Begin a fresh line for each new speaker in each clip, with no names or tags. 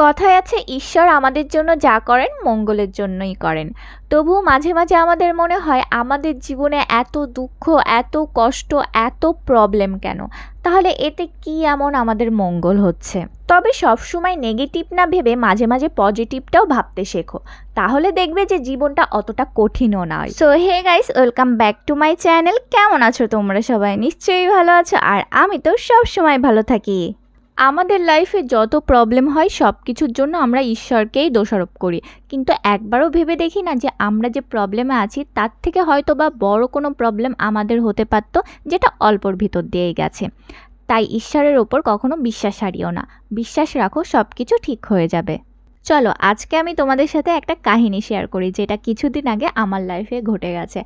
কথায় আছে ঈশ্বর আমাদের জন্য যা করেন মঙ্গলের জন্যই করেন। তবুও মাঝে মাঝে আমাদের মনে হয় আমাদের জীবনে এত দুঃখ, এত কষ্ট, এত প্রবলেম কেন? তাহলে এতে কি এমন আমাদের মঙ্গল হচ্ছে? তবে সবসময় নেগেটিভ না ভেবে মাঝে মাঝে পজিটিভটাও ভাবতে শেখো, তাহলে দেখবে যে জীবনটা অতটা কঠিনও নয়। So hey guys, welcome back to my channel. কেমন আছো তোমরা সবাই? নিশ্চয়ই ভালো আছো, আর আমি তো সবসময় ভালো থাকি। আমাদের লাইফে যত প্রবলেম হয় সব কিছুর জন্য আমরা ঈশ্বরকেই দোষারোপ করি, কিন্তু একবারও ভেবে দেখি না যে আমরা যে প্রবলেমে আছি তার থেকে হয়তো বা বড় কোনো প্রবলেম আমাদের হতে পারত, যেটা অল্পর ভিতর দিয়েই গেছে। তাই ঈশ্বরের ওপর কখনো বিশ্বাস হারিও না, বিশ্বাস রাখো, সব কিছু ঠিক হয়ে যাবে। চলো আজকে আমি তোমাদের সাথে একটা কাহিনী শেয়ার করি, যেটা কিছুদিন আগে আমার লাইফে ঘটে গেছে।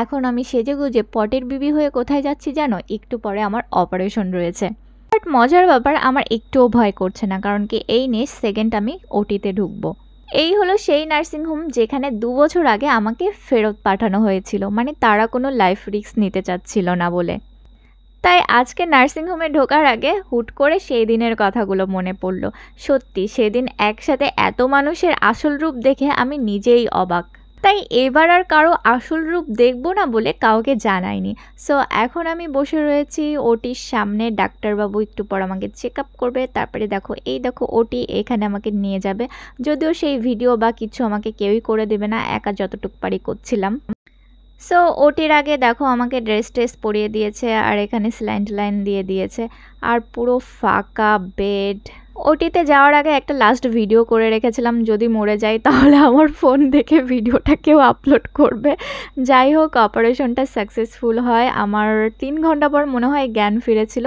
এখন আমি সেজেগুজে পটের বিবি হয়ে কোথায় যাচ্ছি জানো? একটু পরে আমার অপারেশন রয়েছে। বাট মজার ব্যাপার, আমার একটুও ভয় করছে না, কারণ কি এই নেক্সট সেকেন্ড আমি ওটিতে ঢুকবো। এই হলো সেই নার্সিংহোম যেখানে 2 বছর আগে আমাকে ফেরত পাঠানো হয়েছিল, মানে তারা কোনো লাইফ রিস্ক নিতে চাচ্ছিল না বলে। তাই আজকে নার্সিংহোমে ঢোকার আগে হুট করে সেই দিনের কথাগুলো মনে পড়লো। সত্যি সেদিন একসাথে এত মানুষের আসল রূপ দেখে আমি নিজেই অবাক। তাই এবার আর কারো আসল রূপ দেখবো না বলে কাউকে জানাইনি। সো এখন আমি বসে রয়েছি ওটির সামনে। ডাক্তারবাবু একটু পর আমাকে চেক আপ করবে, তারপরে দেখো এই দেখো ওটি এখানে আমাকে নিয়ে যাবে। যদিও সেই ভিডিও বা কিছু আমাকে কেউই করে দেবে না, একা যতটুকু পারি করছিলাম। সো ওটির আগে দেখো আমাকে ড্রেস পরিয়ে দিয়েছে, আর এখানে স্যালাইন দিয়ে দিয়েছে, আর পুরো ফাঁকা বেড। ওটিতে যাওয়ার আগে একটা লাস্ট ভিডিও করে রেখেছিলাম, যদি মরে যাই তাহলে আমার ফোন দেখে ভিডিওটা কেউ আপলোড করবে। যাই হোক, অপারেশনটা সাকসেসফুল হয়। আমার 3 ঘন্টা পর মনে হয় জ্ঞান ফিরেছিল।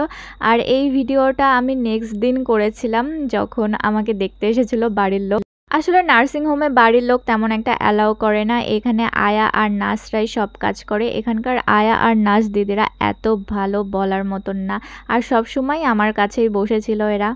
আর এই ভিডিওটা আমি নেক্সট দিন করেছিলাম, যখন আমাকে দেখতে এসেছিল বাড়ির লোক। আসলে নার্সিংহোমে বাড়ির লোক তেমন একটা অ্যালাউ করে না, এখানে আয়া আর নার্সরাই সব কাজ করে। এখানকার আয়া আর নার্স দিদিরা এত ভালো, বলার মতন না। আর সব সময় আমার কাছেই বসেছিল এরা।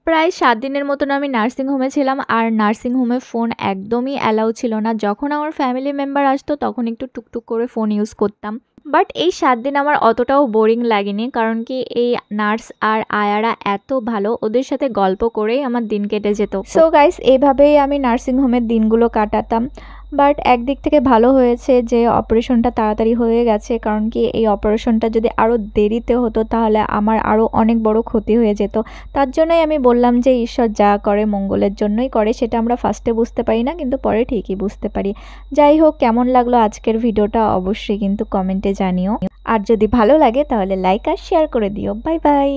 প্রায় 7 দিনের মতন আমি নার্সিংহোমে ছিলাম, আর নার্সিংহোমে ফোন একদমই অ্যালাউ ছিল না। যখন আমার ফ্যামিলি মেম্বার আসতো তখন একটু টুকটুক করে ফোন ইউজ করতাম। বাট এই 7 দিন আমার অতটাও বোরিং লাগেনি, কারণ কি এই নার্স আর আয়ারা এত ভালো, ওদের সাথে গল্প করেই আমার দিন কেটে যেত। সো গাইস, এইভাবেই আমি নার্সিংহোমের দিনগুলো কাটাতাম। বাট একদিক থেকে ভালো হয়েছে যে অপারেশনটা তাড়াতাড়ি হয়ে গেছে, কারণ কি এই অপারেশনটা যদি আরও দেরিতে হতো তাহলে আমার আরও অনেক বড় ক্ষতি হয়ে যেত। তার জন্যই আমি বললাম যে ঈশ্বর যা করে মঙ্গলের জন্যই করে। সেটা আমরা ফার্স্টে বুঝতে পারি না, কিন্তু পরে ঠিকই বুঝতে পারি। যাই হোক, কেমন লাগলো আজকের ভিডিওটা অবশ্যই কিন্তু কমেন্টে জানিও। আর যদি ভালো লাগে তাহলে লাইক আর শেয়ার করে দিও। Bye bye.